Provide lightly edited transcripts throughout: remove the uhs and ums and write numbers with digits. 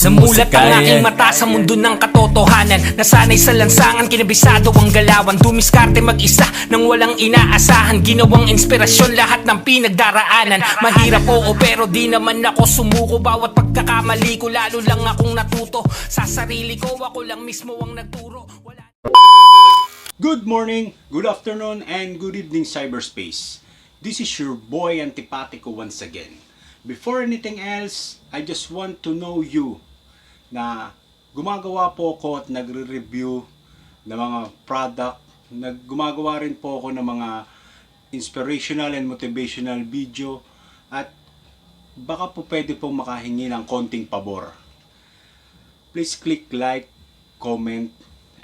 Namulat ang aking mata sa mundo ng katotohanan. Nasanay sa lansangan, kinabisado ang galawan. Dumiskarte mag-isa nang walang inaasahan. Ginawang inspirasyon lahat ng pinagdaraanan. Mahirap oo pero di naman ako sumuko. Bawat pagkakamali ko lalo lang akong natuto. Sa sarili ko ako lang mismo ang nagturo. Good morning, good afternoon, and good evening cyberspace. This is your boy Antipatico once again. Before anything else, I just want to know you na gumagawa po ako at nagre-review ng mga product. Gumagawa rin po ako ng mga inspirational and motivational video at baka po pwede pong makahingi ng konting pabor. Please click like, comment,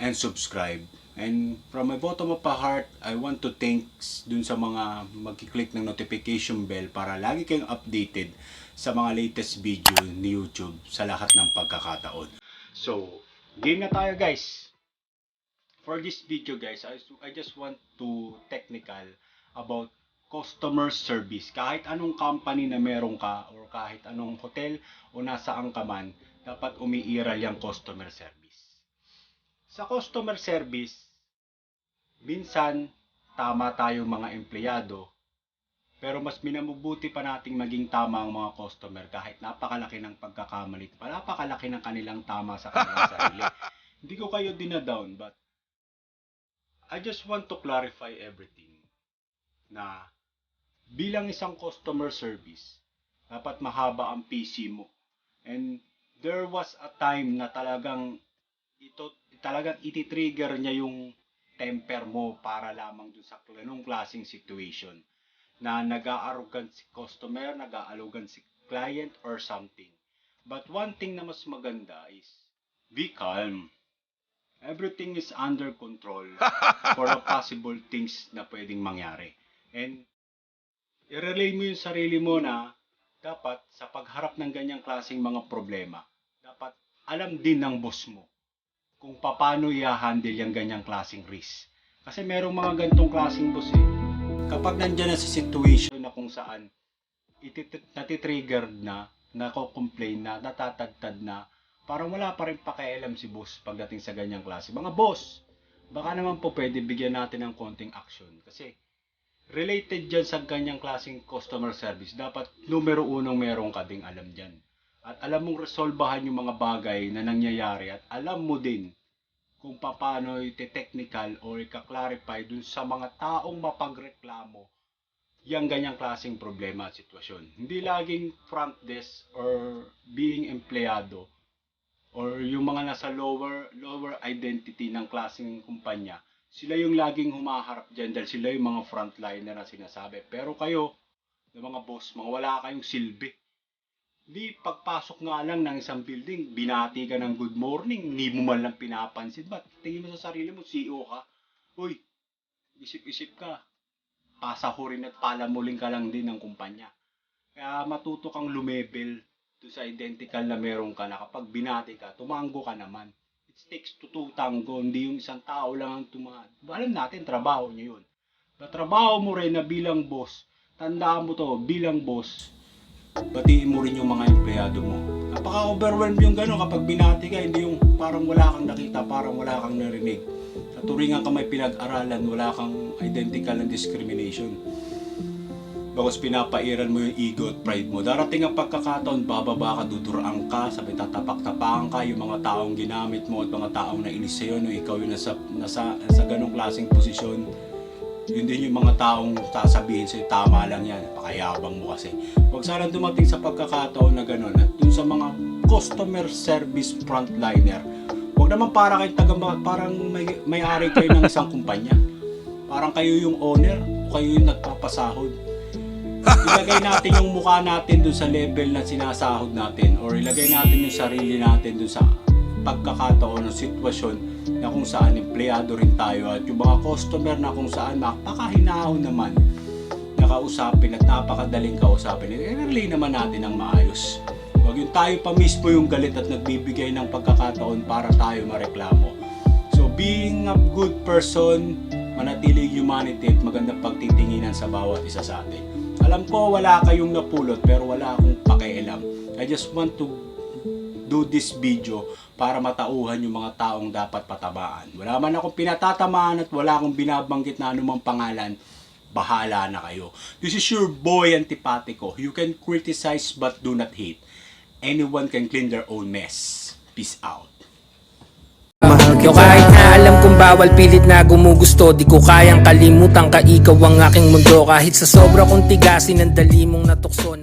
and subscribe. And from my bottom of my heart, I want to thanks dun sa mga magkiklik ng notification bell para lagi kayong updated sa mga latest video ni YouTube sa lahat ng pagkakataon. So, game na tayo guys. For this video guys, I just want to technical about customer service. Kahit anong company na meron ka or kahit anong hotel o nasaan ka man, dapat umiiral yung customer service. Sa customer service, minsan, tama tayong mga empleyado, pero mas minabubuti pa nating maging tama ang mga customer kahit napakalaki ng pagkakamali, napakalaki ng kanilang tama sa kanilang sarili. Hindi ko kayo dinadown, but I just want to clarify everything na bilang isang customer service, dapat mahaba ang PC mo. And there was a time na talagang iti-trigger niya yung temper mo para lamang dun sa ganung klaseng situation na nag-a-arrogant si customer, nag-a-arrogant si client or something. But one thing na mas maganda is be calm. Everything is under control for the possible things na pwedeng mangyari. And i-relay mo yung sarili mo na dapat sa pagharap ng ganyang klaseng mga problema, dapat alam din ng boss mo kung paano i-handle yung ganyang klaseng risk. Kasi merong mga ganitong klaseng boss eh. Kapag nandyan na sa situation na kung saan natitrigger na, nako-complain na, natatagtad na, parang wala pa rin pakialam si boss pagdating sa ganyang klase. Mga boss, baka naman po pwede bigyan natin ng konting action. Kasi related dyan sa ganyang klaseng customer service, dapat numero unong meron ka ding alam dyan. At alam mong resolbahan yung mga bagay na nangyayari at alam mo din kung paano ite-technical o ika-clarify dun sa mga taong mapagreklamo yung ganyang klaseng problema at sitwasyon. Hindi laging front desk or being empleyado or yung mga nasa lower identity ng klaseng kumpanya. Sila yung laging humaharap dyan dahil sila yung mga frontliner na sinasabi. Pero kayo, ng mga boss, mga wala kayong silbi. Di pagpasok nga lang ng isang building, binati ka ng good morning, hindi mo man lang pinapansin. Ba't tingin mo sa sarili mo, CEO ka? Uy, isip-isip ka. Pasahurin at palamuling ka lang din ng kumpanya. Kaya matuto kang lumebel to sa identical na meron ka na kapag binati ka, tumango ka naman. It takes two tango, hindi yung isang tao lang ang alam natin, trabaho nyo yun. Trabaho mo rin na bilang boss, tandaan mo to, bilang boss, batiin mo rin yung mga empleyado mo. Napaka-overwhelmed yung gano'n kapag binati ka, hindi yung parang wala kang nakita, parang wala kang narinig. Sa turingan ka may pinag-aralan, wala kang identical na discrimination. Bakos pinapairan mo yung ego at pride mo. Darating ang pagkakataon, bababa ka, duduraan ka, sabi tatapak-tapakan ka, yung mga taong ginamit mo at mga taong nainis sa'yo, no, ikaw yung nasa ganong klaseng posisyon. Yun din yung mga taong sasabihin sa'yo, tama lang yan, pakayabang mo kasi. Huwag sana dumating sa pagkakataon na gano'n at dun sa mga customer service frontliner, huwag naman parang may-ari kayo ng isang kumpanya. Parang kayo yung owner o kayo yung nagpapasahod. Ilagay natin yung mukha natin dun sa level na sinasahod natin or ilagay natin yung sarili natin dun sa pagkakataon ng sitwasyon na kung saan empleyado rin tayo at yung mga customer na kung saan napakahinahon naman nakausapin at napakadaling kausapin, i-relay naman natin ng maayos. Huwag yung tayo pa mismo yung galit at nagbibigay ng pagkakataon para tayo mareklamo. So being a good person, manatiling humanity at magandang pagtitinginan sa bawat isa sa atin. Alam ko wala kayong napulot pero wala akong pakialam. I just want to do this video para matauhan yung mga taong dapat patabaan. Wala man akong pinatatamaan at wala akong binabanggit na anumang pangalan. Bahala na kayo. This is your boy Antipatico. You can criticize but do not hate. Anyone can clean their own mess. Peace out. Yo kahit na alam kong bawal pilit na gumugusto, di ko kayang kalimutan ka, ikaw ang aking mundo. Kahit sa sobra kong tigasin ang dali mong natukso,